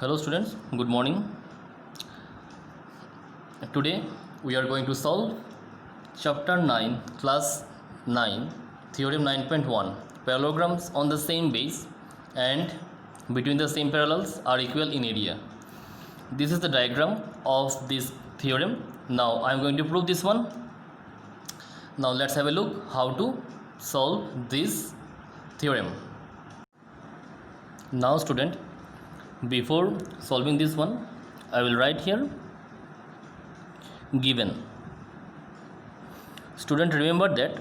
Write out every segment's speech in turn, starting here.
Hello students, good morning. Today we are going to solve chapter 9, class 9, theorem 9.1. Parallelograms on the same base and between the same parallels are equal in area. This is the diagram of this theorem. Now I am going to prove this one. Now let's have a look how to solve this theorem. Now student, before solving this one, I will write here given. Student, remember that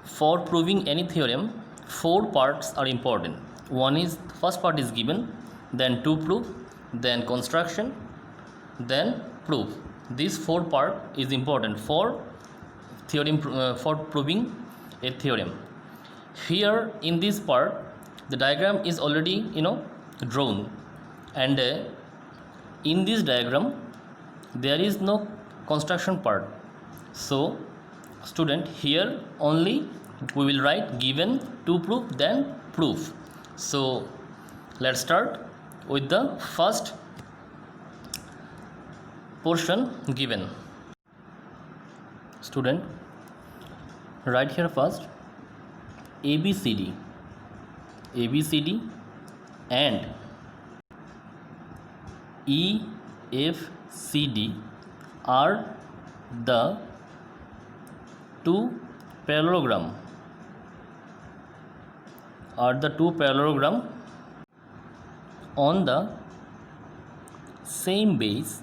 for proving any theorem, four parts are important. One is, first part is given, then to prove, then construction, then proof. This four part is important for theorem, for proving a theorem. Here in this part, the diagram is already drawn, and in this diagram there is no construction part. So student, here only we will write given, to prove, then proof. So let's start with the first portion, given. Student, write here first ABCD and EFCD are the two parallelogram on the same base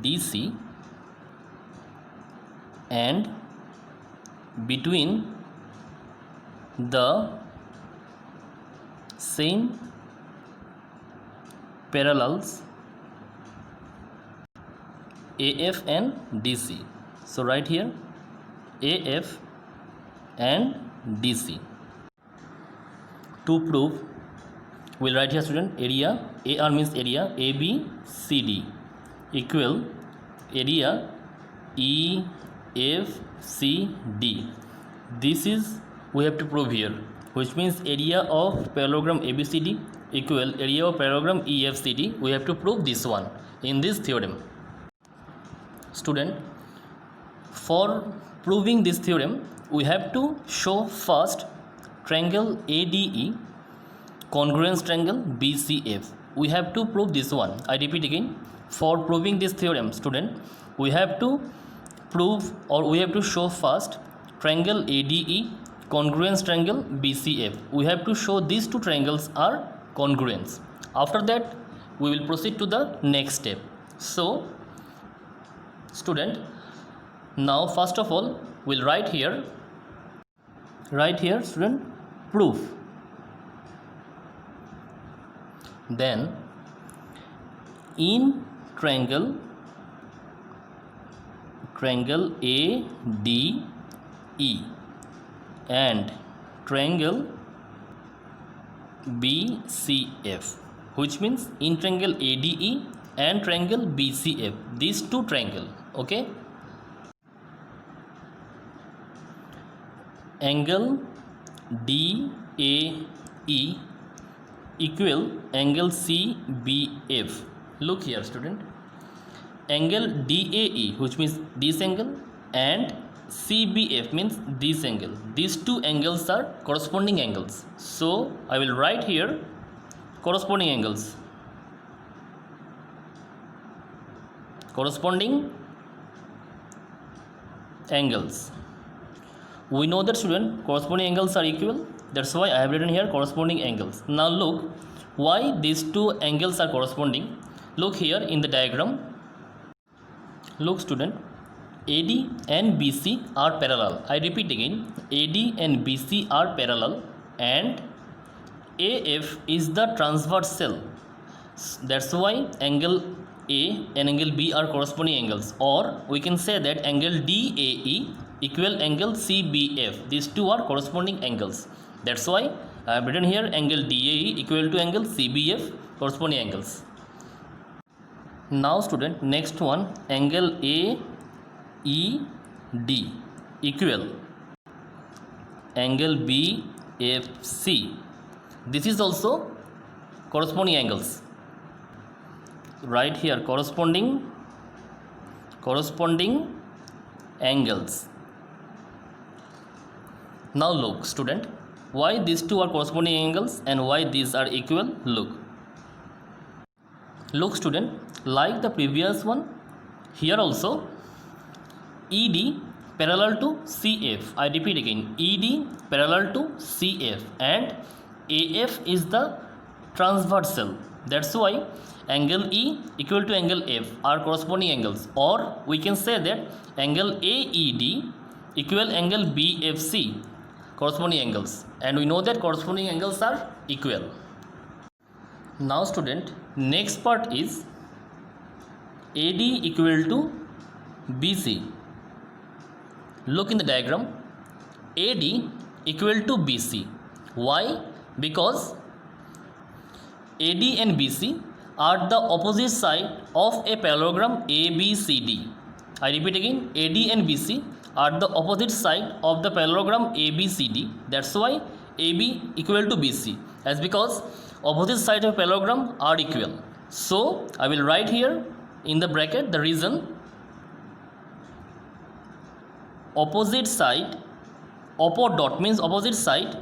DC and between the same parallels AF and DC. So write here AF and DC. To prove, we'll write here student area. AR means area, ABCD equal area EFCD. This is we have to prove here, which means area of parallelogram ABCD equal area of parallelogram EFCD. We have to prove this one in this theorem. Student, for proving this theorem, we have to show first triangle ADE, congruence triangle BCF. We have to prove this one. I repeat again, for proving this theorem, student, we have to prove, or we have to show first triangle ADE, congruence triangle BCF. We have to show these two triangles are congruence. After that, we will proceed to the next step. So student, now first of all we'll write here student proof. Then in triangle ADE and triangle BCF, which means in triangle ADE and triangle BCF, these two triangle, okay, angle DAE equal angle CBF. Look here student, angle DAE, which means this angle, and CBF means this angle. These two angles are corresponding angles. So I will write here corresponding angles. We know that student, corresponding angles are equal. That's why I have written here corresponding angles. Now look why these two angles are corresponding. Look here in the diagram. Look student, AD and BC are parallel. I repeat again, AD and BC are parallel, and AF is the transversal. That's why angle A and angle B are corresponding angles, or we can say that angle DAE equal angle CBF. These two are corresponding angles. That's why I have written here angle DAE equal to angle CBF, corresponding angles. Now student, next one, angle AED equal angle BFC, This is also corresponding angles. Right here corresponding angles. Now look student, why these two are corresponding angles and why these are equal? Look student, like the previous one, here also ED parallel to CF. I repeat again, ED parallel to CF and AF is the transversal. That's why angle E equal to angle F are corresponding angles, or we can say that angle AED equal angle BFC, corresponding angles, and we know that corresponding angles are equal. Now student, next part is AD equal to BC. Look in the diagram, AD equal to BC. Why? Because AD and BC are the opposite side of a parallelogram ABCD. I repeat again, AD and BC are the opposite side of the parallelogram ABCD. That's why AB equal to BC, as because opposite side of parallelogram are equal. So I will write here in the bracket the reason. Opposite side, oppo dot means opposite side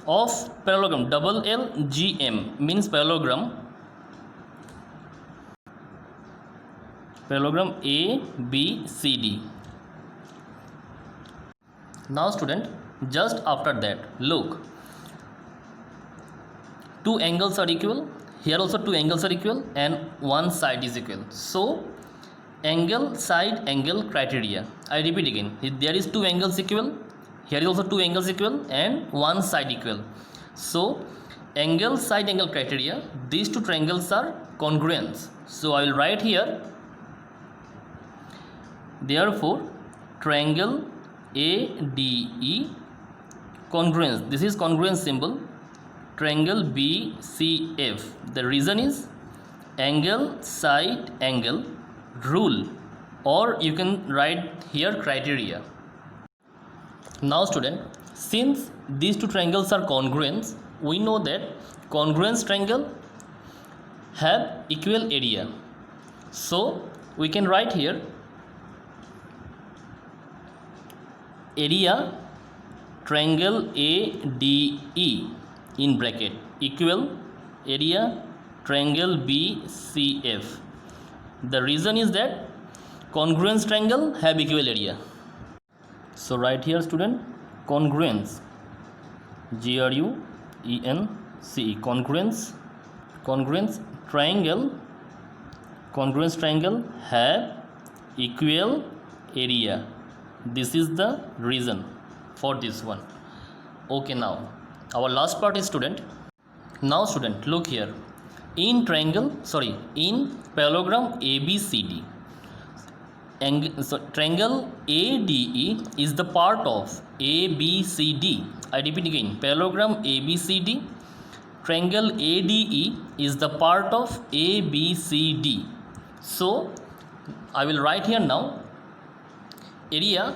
of parallelogram, double LGM means parallelogram ABCD. Now student, just after that, look, two angles are equal, here also two angles are equal and one side is equal. So angle, side, angle criteria. I repeat again, there is two angles equal, here is also two angles equal and one side equal. So angle, side, angle criteria, these two triangles are congruent. So I will write here, therefore triangle ADE congruence. This is congruence symbol. Triangle BCF. The reason is angle, side, angle rule, or you can write here criteria. Now student, since these two triangles are congruent, we know that congruence triangle have equal area. So we can write here area triangle ADE in bracket equal area triangle BCF. The reason is that congruence triangle have equal area. So write here student, congruence, GRUENCE, congruence triangle have equal area. This is the reason for this one. Okay, now our last part is student. Now student, look here, in parallelogram ABCD, triangle ADE is the part of ABCD. I repeat again, parallelogram ABCD, triangle ADE is the part of ABCD. So I will write here now area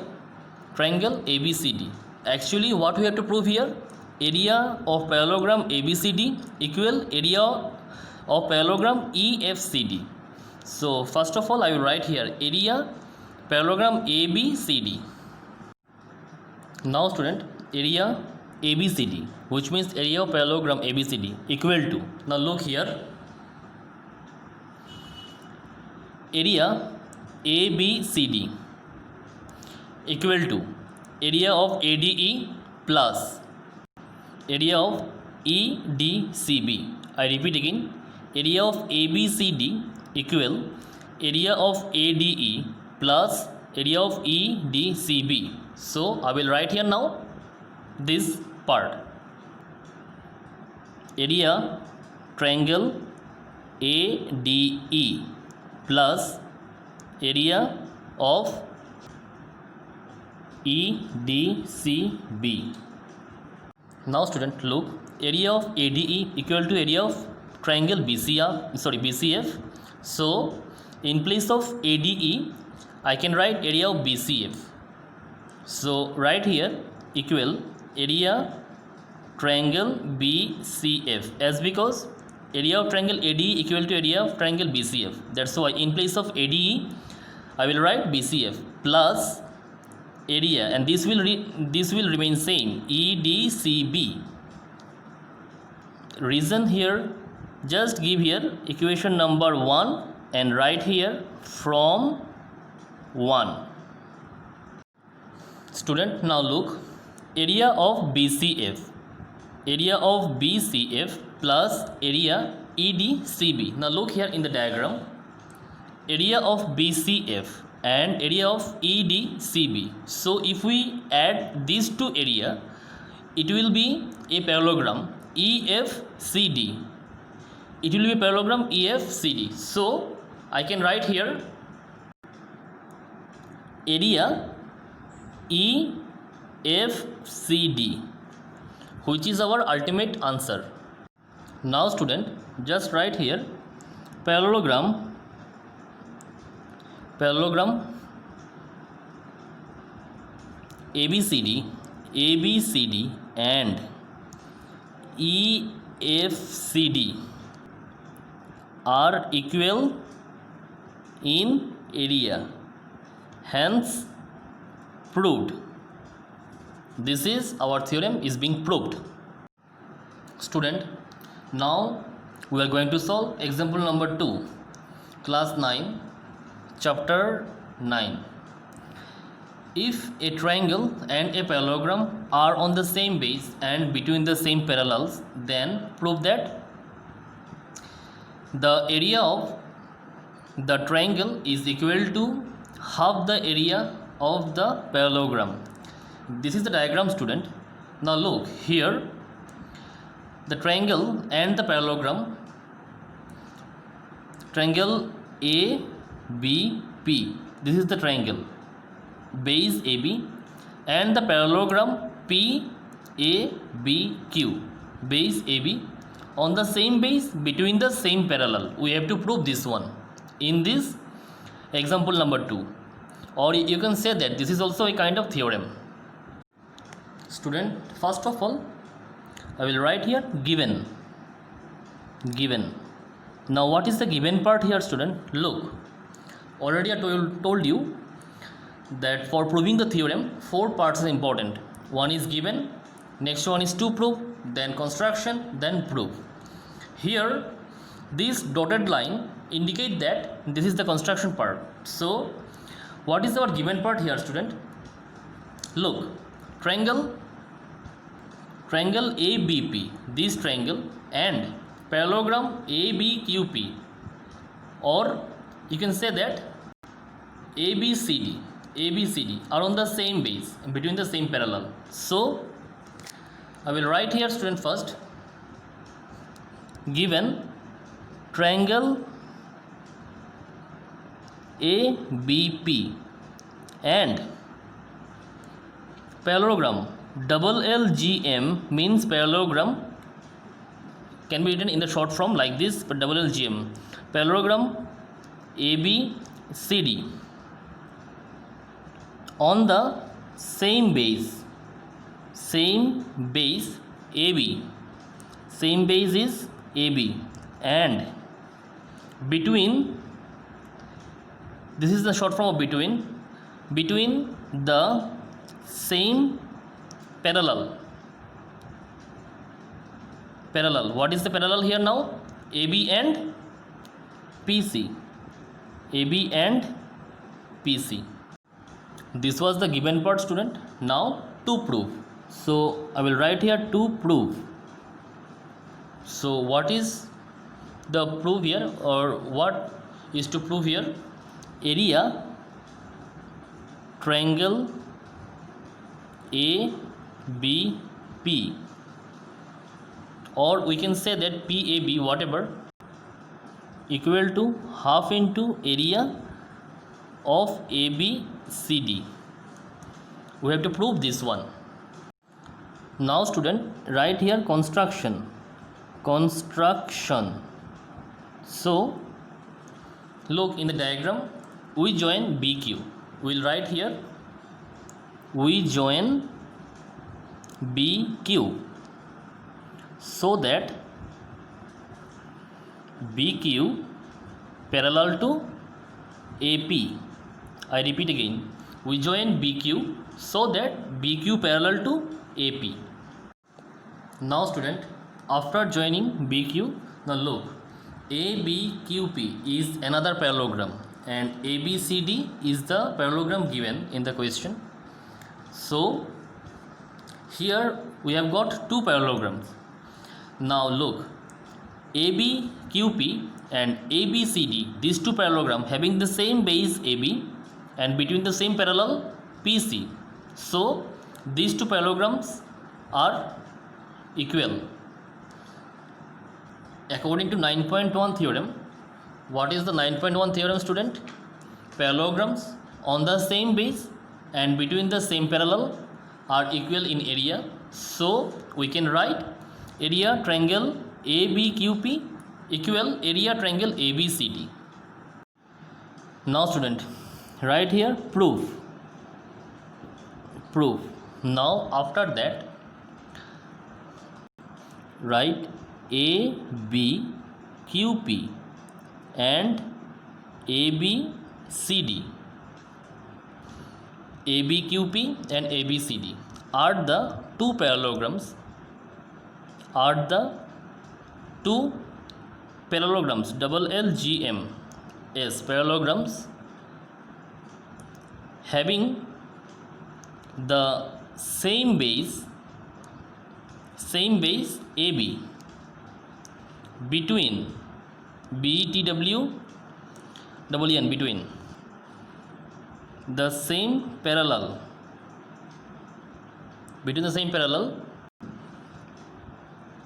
triangle ABCD. Actually what we have to prove here, area of parallelogram ABCD equal area of parallelogram EFCD. So first of all I will write here area parallelogram ABCD. Now student, area ABCD, which means area of parallelogram ABCD equal to, now look here, area ABCD equal to area of ADE plus area of EDCB. I repeat again, area of ABCD equal area of ADE plus area of EDCB. So I will write here now this part, area triangle ADE plus area of EDCB. Now student, look, area of ADE equal to area of triangle BCF. So in place of ADE I can write area of BCF. So right here equal area triangle BCF, as because area of triangle ADE equal to area of triangle BCF. That's why in place of ADE I will write BCF plus area, and this will remain same, EDCB. Reason here, just give here equation number 1 and write here from 1. Student, now look, area of BCF plus area EDCB. Now look here in the diagram, area of BCF and area of EDCB. So if we add these two area, it will be a parallelogram EFCD. It will be a parallelogram EFCD. So I can write here area EFCD, which is our ultimate answer. Now student, just write here parallelogram ABCD and EFCD are equal in area, hence proved. This is our theorem is being proved. Student, now we are going to solve example number 2, class 9, chapter 9. If a triangle and a parallelogram are on the same base and between the same parallels, then prove that the area of the triangle is equal to half the area of the parallelogram. This is the diagram, student. Now look here, the triangle and the parallelogram, triangle ABP, this is the triangle, base AB, and the parallelogram PABQ, base AB, on the same base between the same parallel. We have to prove this one in this example number 2, or you can say that this is also a kind of theorem. Student, first of all I will write here given. Now what is the given part here, student? Look, already I told you that for proving the theorem 4 parts are important. One is given, next one is to prove, then construction, then prove. Here this dotted line indicate that this is the construction part. So what is our given part here, student? Look, triangle ABP, this triangle, and parallelogram ABQP, or you can say that ABCD are on the same base between the same parallel. So I will write here, student, first given triangle ABP and parallelogram LLGM, means parallelogram can be written in the short form like this, but LLGM, parallelogram ABCD on the same base AB, same base is AB, and between, this is the short form of between the same parallel. What is the parallel here now? AB and PC. This was the given part, student. Now to prove. So I will write here to prove. So what is the proof here, or what is to prove here? Area triangle ABP, or we can say that PAB, whatever, equal to half into area of ABCD. We have to prove this one. Now student, write here construction. So look in the diagram, we join BQ. We'll write here we join BQ so that BQ parallel to AP. I repeat again, we join BQ so that BQ parallel to AP. Now student, after joining BQ, now look, ABQP is another parallelogram and ABCD is the parallelogram given in the question. So here we have got two parallelograms. Now look, ABQP and ABCD, these two parallelograms having the same base AB and between the same parallel PC. So these two parallelograms are equal. According to 9.1 theorem, what is the 9.1 theorem, student? Parallelograms on the same base and between the same parallel are equal in area. So we can write area triangle ABQP equal area triangle ABCD. Now student, write here proof. Now after that, write ABQP and ABCD. ABQP and ABCD are the two parallelograms, LLGMS parallelograms having the same base AB between between the same parallel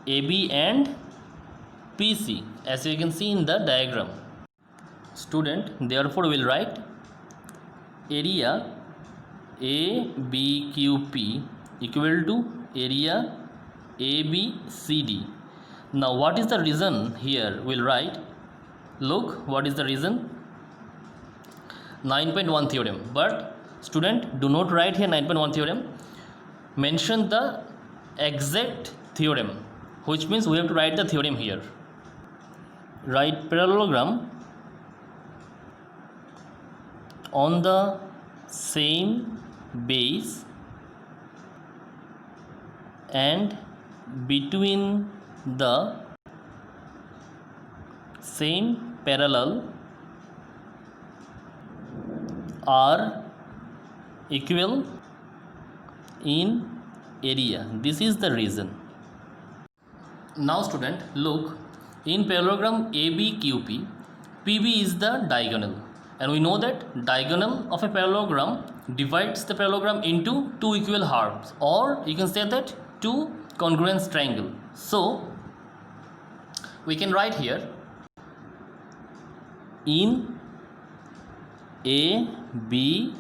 AB and PC, as you can see in the diagram. Student, therefore we will write area ABQP equal to area ABCD. Now what is the reason here? We'll write, look, what is the reason? 9.1 theorem. But student, do not write here 9.1 theorem. Mention the exact theorem, which means we have to write the theorem here. Write parallelogram on the same base and between the same parallel are equal in area. This is the reason. Now student, look, in parallelogram ABQP, PB is the diagonal, and we know that diagonal of a parallelogram divides the parallelogram into two equal halves, or you can say that two congruent triangle. So we can write here in ABQP,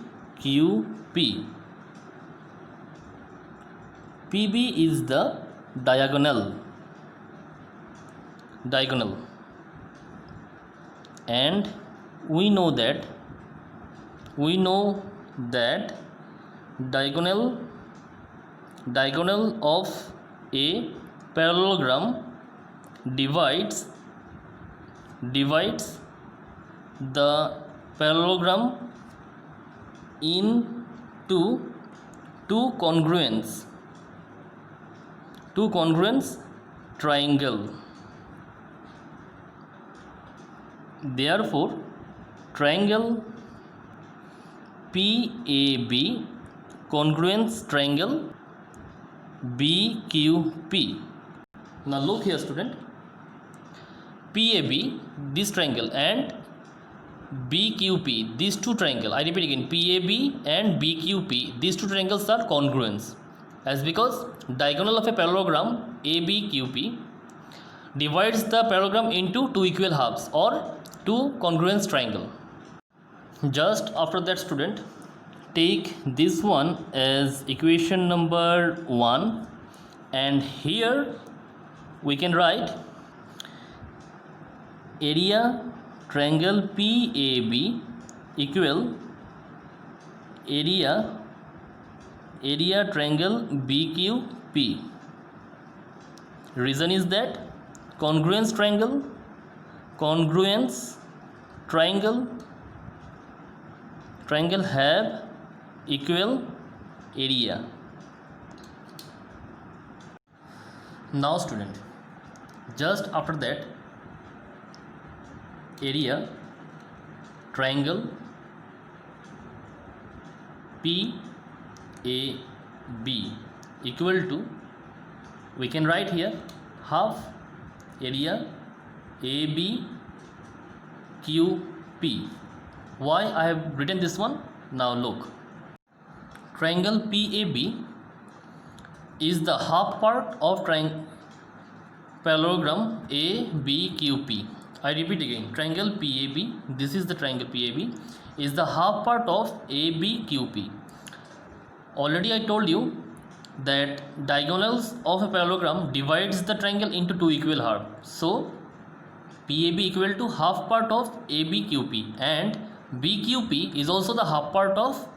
PB is the diagonal, and we know that diagonal of a parallelogram divides the parallelogram into two congruence triangle. Therefore triangle PAB congruence triangle BQP. Now look here student, PAB this triangle and BQP these two triangle, I repeat again, PAB and BQP these two triangles are congruent, as because diagonal of a parallelogram ABQP divides the parallelogram into two equal halves or two congruent triangle. Just after that student, take this one as equation number 1, and here we can write area triangle PAB equal area triangle BQP. Reason is that congruence triangle have equal area. Now student, just after that, area triangle PAB equal to, we can write here, half area ABQP. Why I have written this one? Now look, triangle PAB is the half part of parallelogram ABQP. I repeat again, triangle PAB, this is the triangle PAB, is the half part of ABQP. Already I told you that diagonals of a parallelogram divides the triangle into two equal halves. So PAB equal to half part of ABQP, and BQP is also the half part of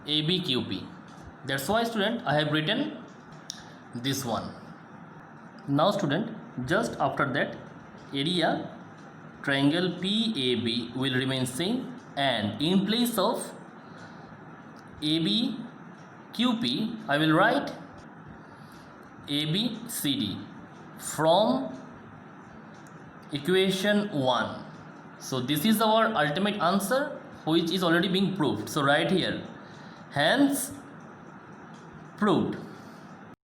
ABQP. That's why student, I have written this one. Now student, just after that, area triangle PAB will remain same, and in place of ABQP I will write ABCD from equation 1. So this is our ultimate answer, which is already being proved. So right here, hence proved.